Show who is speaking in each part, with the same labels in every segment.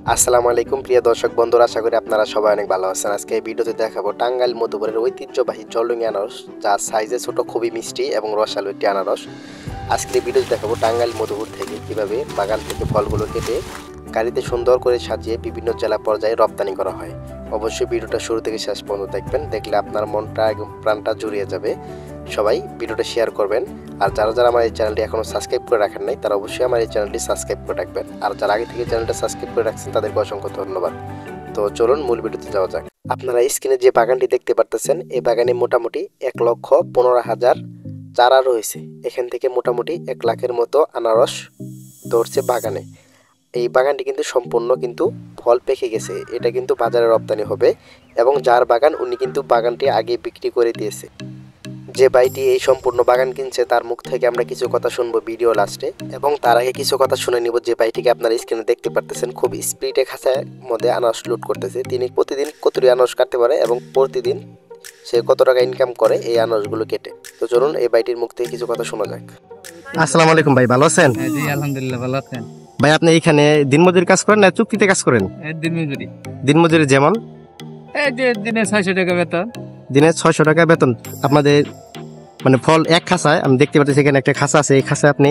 Speaker 1: আসসালামু আলাইকুম প্রিয় দর্শক বন্ধুরা, আশা করি আপনারা সবাই অনেক ভালো আছেন। আজকে এই ভিডিওতে দেখাবো টাঙ্গাইল মধুপুরের ঐতিহ্যবাহী জলরঙি আনারস, যা সাইজে ছোট, খুবই মিষ্টি এবং রসালো একটি আনারস। আজকে এই ভিডিওতে দেখাবো টাঙ্গাইল মধুপুর থেকে কিভাবে বাগান থেকে ফলগুলো কেটে গাড়িতে সুন্দর করে সাজিয়ে বিভিন্ন জেলা পর্যায়ে রপ্তানি করা হয়। অবশ্যই ভিডিওটা শুরু থেকে শেষ পর্যন্ত দেখবেন, দেখলে আপনার মনটা এবং প্রাণটা জুড়িয়ে যাবে। সবাই ভিডিওটা শেয়ার করবেন, আর যারা যারা আমার এই চ্যানেলটি এখনও সাবস্ক্রাইব করে রাখেন নাই তারা অবশ্যই আমার এই চ্যানেলটি সাবস্ক্রাইব করে রাখবেন, আর যারা আগে থেকে চ্যানেলটা সাবস্ক্রাইব করে রাখছেন তাদেরকে অসংখ্য ধন্যবাদ। তো চলুন মূল ভিডিওতে যাওয়া যাক। আপনারা স্ক্রিনে যে বাগানটি দেখতে পারতেছেন, এই বাগানে মোটামুটি 1,15,000 চারা রয়েছে। এখান থেকে মোটামুটি 1 লাখের মতো আনারস ধরছে বাগানে। এই বাগানটি কিন্তু সম্পূর্ণ ফল পেকে গেছে, এটা কিন্তু বাজারে রপ্তানি হবে। এবং যার বাগান উনি কিন্তু বাগানটি আগে বিক্রি করে দিয়েছে। যে ভাইটি এই সম্পূর্ণ বাগান কিনছে তার মুখ থেকে আমরা কিছু কথা শুনবো ভিডিও লাস্টে, এবং তার আগে কিছু কথা শুনে নিব যে ভাইটিকে আপনারা স্ক্রিনে দেখতে পারতেছেন খুব স্পিডে খাঁচার মধ্যে আনারস লোড করতেছে। তিনি প্রতিদিন কতটি আনারস কাটতে পারে এবং প্রতিদিন সে কত টাকা ইনকাম করে এই আনারসগুলো কেটে। তো চলুন এই ভাইটির মুখ থেকে কিছু কথা শোনা যাক। আসসালামু আলাইকুম ভাই, ভালো আছেন?
Speaker 2: জি আলহামদুলিল্লাহ, ভালো আছেন?
Speaker 1: ভাই আপনি এখানে দিনমজুরি কাজ করেন না চুক্তিতে কাজ করেন?
Speaker 2: দিনমজুরি।
Speaker 1: দিনমজুরি যেমন
Speaker 2: দিনে 600 টাকা বেতন।
Speaker 1: দিনে 600 টাকা বেতন। আপনাদের মানে ফল এক খাঁচায় আমি দেখতে পাচ্ছি এখানে একটা খাঁচা আছে, এই খাঁচায় আপনি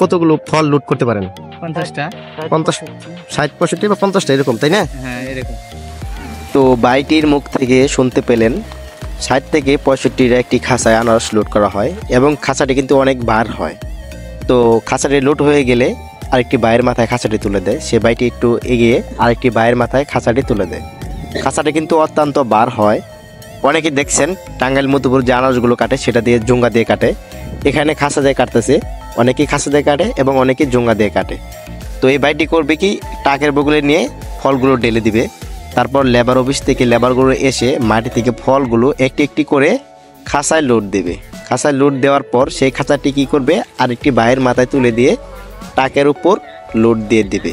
Speaker 1: কতগুলো ফল লুট করতে পারেন?
Speaker 2: 50টা,
Speaker 1: 50, 60, 65 বা 50টা এরকম, তাই না?
Speaker 2: হ্যাঁ এরকম।
Speaker 1: তো বাইটির মুখ থেকে শুনতে পেলেন 60 থেকে 65-র একটি খাঁচায় আনারস লোড করা হয়, এবং খাঁচাটি কিন্তু অনেক বার হয়। তো খাঁচাটি লোড হয়ে গেলে আরেকটি বাইয়ের মাথায় খাঁচাটি তুলে দেয়। সে বাইটি একটু এগিয়ে আরেকটি বাইয়ের মাথায় খাঁচাটি তুলে দেয়। খাঁচাটি কিন্তু অত্যন্ত বার হয়। অনেকে দেখছেন টাঙ্গাইল মধুপুর যে আনারসগুলো কাটে সেটা দিয়ে জুঙ্গা দিয়ে কাটে। এখানে খাঁচা দিয়ে কাটতেছে, অনেকেই খাঁচা দিয়ে কাটে এবং অনেকেই জুঙ্গা দিয়ে কাটে। তো এই বাইটি করবে কি, টাকের বগলে নিয়ে ফলগুলো ঢেলে দিবে। তারপর লেবার অফিস থেকে লেবারগুলো এসে মাটি থেকে ফলগুলো একটি একটি করে খাঁচায় লোড দেবে। খাঁচায় লোড দেওয়ার পর সেই খাঁচাটি কী করবে, আরেকটি বাইয়ের মাথায় তুলে দিয়ে টাকের উপর লোড দিয়ে দিবে।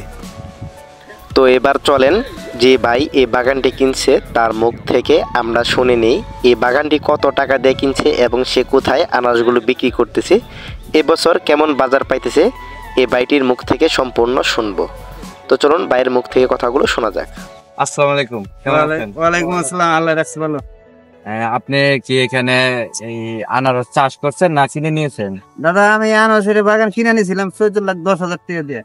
Speaker 1: তো এবার চলেন যে ভাই এই বাগানটি কিনছে তার মুখ থেকে আমরা শুনে নেই এই বাগানটি কত টাকা দিয়ে কিনছে এবং সে কোথায় আনারসগুলো বিক্রি করতেছে, এবছর কেমন বাজার পাইতেছে, এই ভাইটির মুখ থেকে সম্পূর্ণ শুনবো। তো চলুন ভাইয়ের মুখ থেকে কথাগুলো শোনা যাক।
Speaker 2: আসসালামু আলাইকুম।
Speaker 3: ওয়ালাইকুম আসসালাম, আল্লাহ রাখছে ভালো।
Speaker 2: আপনি কি এখানে এই আনারস চাষ করছেন না কিনে নিয়েছেন?
Speaker 3: দাদা আমি আনারসের বাগান কিনে নিয়েছিলাম 14,10,000 টাকা দিয়ে।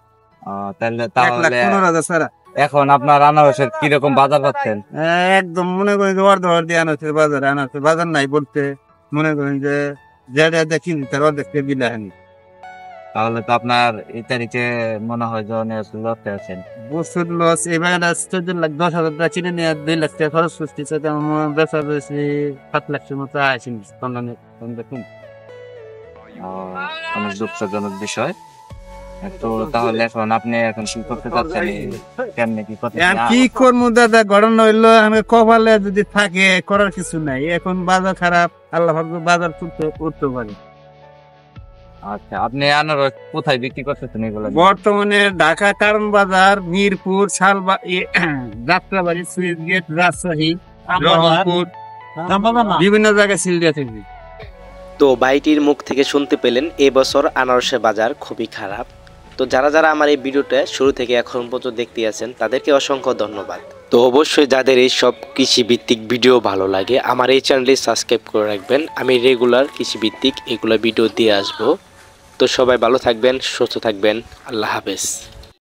Speaker 2: তাহলে
Speaker 3: 1,15,000 ছাড়া।
Speaker 2: এখন আপনার আনারসের কিরকম বাজার পাচ্ছেন?
Speaker 3: একদম মনে করেন যে অর্ধ দিয়ে আনারসের বাজার নাই বলতে, মনে করেন যে যেটা কিনি তার অর্ধেক দিয়ে বিলা হানি।
Speaker 2: তাহলে তো আপনার এই তারিখে মনে হয় যে অনেক লসে আছেন।
Speaker 3: প্রচুর লস। এই বাগানটা 14,10,000 টাকা কিনে নিয়ে 2 লাখ টাকা খরচ করছি, বেচা বেশি 7 লাখের মতো আসেন।
Speaker 2: দেখুন অনেক দুঃখজনক বিষয়। তো তাহলে এখন আপনি কি করতে চাচ্ছেন, কেমনে কি করতে?
Speaker 3: কি করবো দাদা, ঘটনা হইলো আমি কপালে যদি থাকে করার কিছু নাই। এখন বাজার খারাপ, আল্লাহ বাজার করতে পারে।
Speaker 2: আচ্ছা, আপনি আনারস কোথায় বিক্রি করতেছেন এগুলো?
Speaker 3: বর্তমানে ঢাকা কারণ বাজার, মিরপুর, যাত্রাবাড়ি, সুইচ গেট, রাজশাহী, রহমপুর, বিভিন্ন জায়গায় সিল দিয়ে থাকবে।
Speaker 1: তো ভাইটির মুখ থেকে শুনতে পেলেন এবছর আনারসের বাজার খুবই খারাপ। তো যারা যারা আমার এই ভিডিওটা শুরু থেকে এখন পর্যন্ত দেখতে আছেন তাদেরকে অসংখ্য ধন্যবাদ। তো অবশ্যই যাদের এই সব কৃষিভিত্তিক ভিডিও ভালো লাগে আমার এই চ্যানেলটি সাবস্ক্রাইব করে রাখবেন। আমি রেগুলার কৃষিভিত্তিক এগুলো ভিডিও দিয়ে আসবো। তো সবাই ভালো থাকবেন, সুস্থ থাকবেন, আল্লাহ হাফেজ।